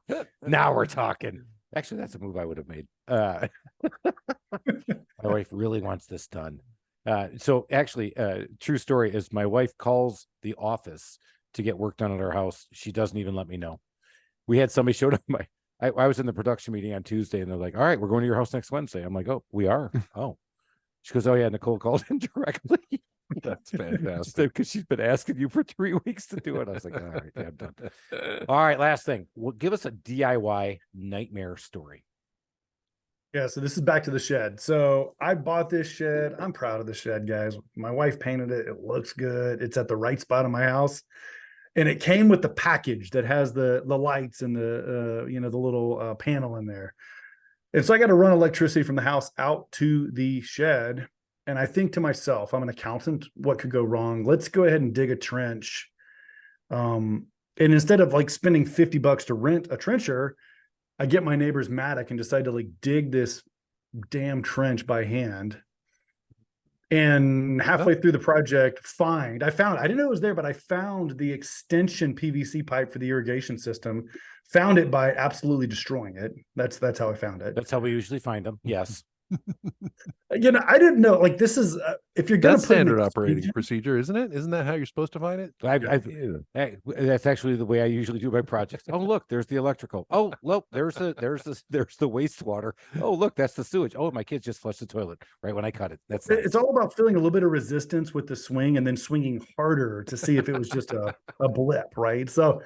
yeah. Now we're talking. Actually, that's a move I would have made. My wife really wants this done. So actually, true story is my wife calls the office to get work done at our house. She doesn't even let me know. We had somebody showed up. I was in the production meeting on Tuesday, and they're like, "All right, we're going to your house next Wednesday." I'm like, "Oh, we are." Oh, she goes, "Oh yeah, Nicole called in directly." That's fantastic. Because she's been asking you for 3 weeks to do it. I was like, "All right, yeah, I'm done." All right, last thing. Well, give us a DIY nightmare story. Yeah, so this is back to the shed. So I bought this shed. I'm proud of the shed, guys. My wife painted it. It looks good. It's at the right spot in my house. And it came with the package that has the lights and the the little panel in there. And so I got to run electricity from the house out to the shed. And I think to myself, I'm an accountant. What could go wrong? Let's go ahead and dig a trench. And instead of like spending $50 to rent a trencher, I get my neighbor's mattock and decide to like dig this damn trench by hand. And halfway through the project, I didn't know it was there, but I found the extension PVC pipe for the irrigation system, found it by absolutely destroying it. That's how I found it. That's how we usually find them. Yes. I didn't know, like, this is, if you're going That's to put standard operating procedure, isn't it? Isn't that how you're supposed to find it? That's actually the way I usually do my projects. Oh, look, there's the electrical. Oh, look, there's the wastewater. Oh, look, that's the sewage. Oh, my kids just flushed the toilet right when I cut it. That's nice. It's all about feeling a little bit of resistance with the swing and then swinging harder to see if it was just a blip, right? So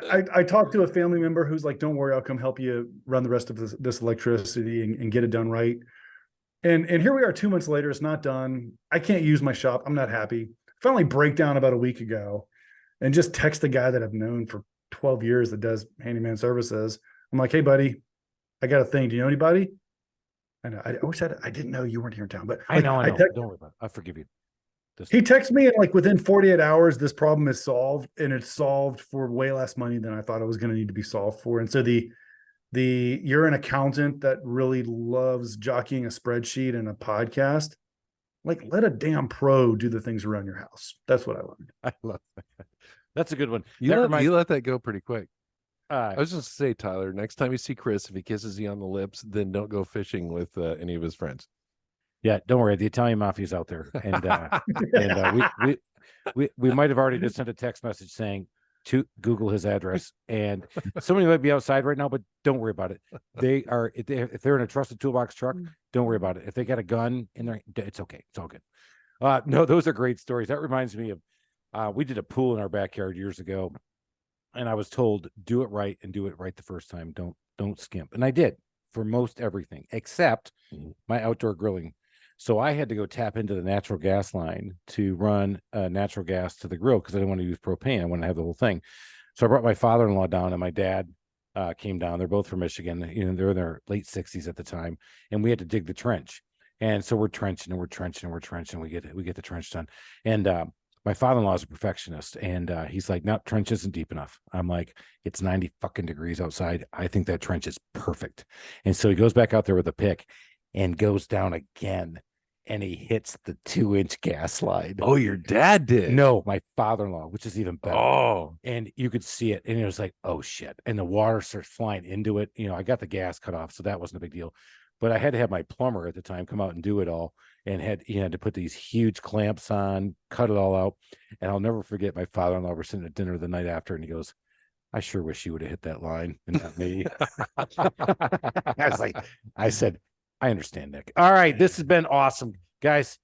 I talked to a family member who's like, "Don't worry, I'll come help you run the rest of this electricity and get it done right." And here we are 2 months later, it's not done. I can't use my shop. I'm not happy. Finally break down about a week ago and just text the guy that I've known for 12 years that does handyman services. I'm like, "Hey buddy, I got a thing. Do you know anybody?" I know. I always said I didn't know you weren't here in town, but I know. Don't worry about it. I forgive you. He texted me and like within 48 hours, this problem is solved, and it's solved for way less money than I thought it was going to need to be solved for. And so you're an accountant that really loves jockeying a spreadsheet and a podcast. Like, let a damn pro do the things around your house. That's what I learned. I love that. That's a good one. You let that go pretty quick. I was just to say, Tyler, next time you see Chris, if he kisses you on the lips, then don't go fishing with any of his friends. Yeah, don't worry. The Italian mafia's out there, and we might have already just sent a text message saying to Google his address, and somebody might be outside right now, but don't worry about it. They are if they're in a trusted toolbox truck, don't worry about it. If they got a gun in there, it's okay. It's all good. No, those are great stories. That reminds me of we did a pool in our backyard years ago, and I was told do it right and do it right the first time. Don't skimp, and I did for most everything except my outdoor grilling. So I had to go tap into the natural gas line to run natural gas to the grill because I didn't want to use propane. I wanted to have the whole thing. So I brought my father-in-law down and my dad came down. They're both from Michigan. They're in their late 60s at the time. And we had to dig the trench. And so we're trenching and we're trenching and we're trenching. We get the trench done. And my father-in-law is a perfectionist. And he's like, no, trench isn't deep enough. I'm like, it's 90 fucking degrees outside. I think that trench is perfect. And so he goes back out there with a pick and goes down again. And he hits the 2-inch gas line. Oh, your dad did? No, my father-in-law, which is even better. Oh. And you could see it. And it was like, oh, shit. And the water starts flying into it. I got the gas cut off, so that wasn't a big deal. But I had to have my plumber at the time come out and do it all. And had to put these huge clamps on, cut it all out. And I'll never forget my father-in-law were sitting at dinner the night after, and he goes, I sure wish you would have hit that line and not me. I said, I understand, Nick. All right. This has been awesome, guys.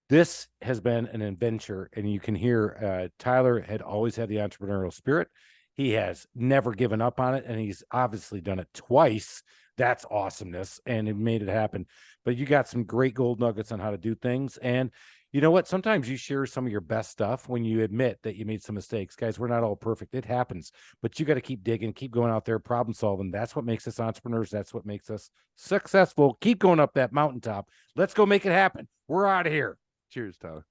This has been an adventure, and you can hear Tyler had always had the entrepreneurial spirit. He has never given up on it, and he's obviously done it twice. That's awesomeness, and it made it happen. But you got some great gold nuggets on how to do things. And you know what? Sometimes you share some of your best stuff when you admit that you made some mistakes. Guys, we're not all perfect. It happens. But you got to keep digging, keep going out there, problem solving. That's what makes us entrepreneurs. That's what makes us successful. Keep going up that mountaintop. Let's go make it happen. We're out of here. Cheers, Tyler.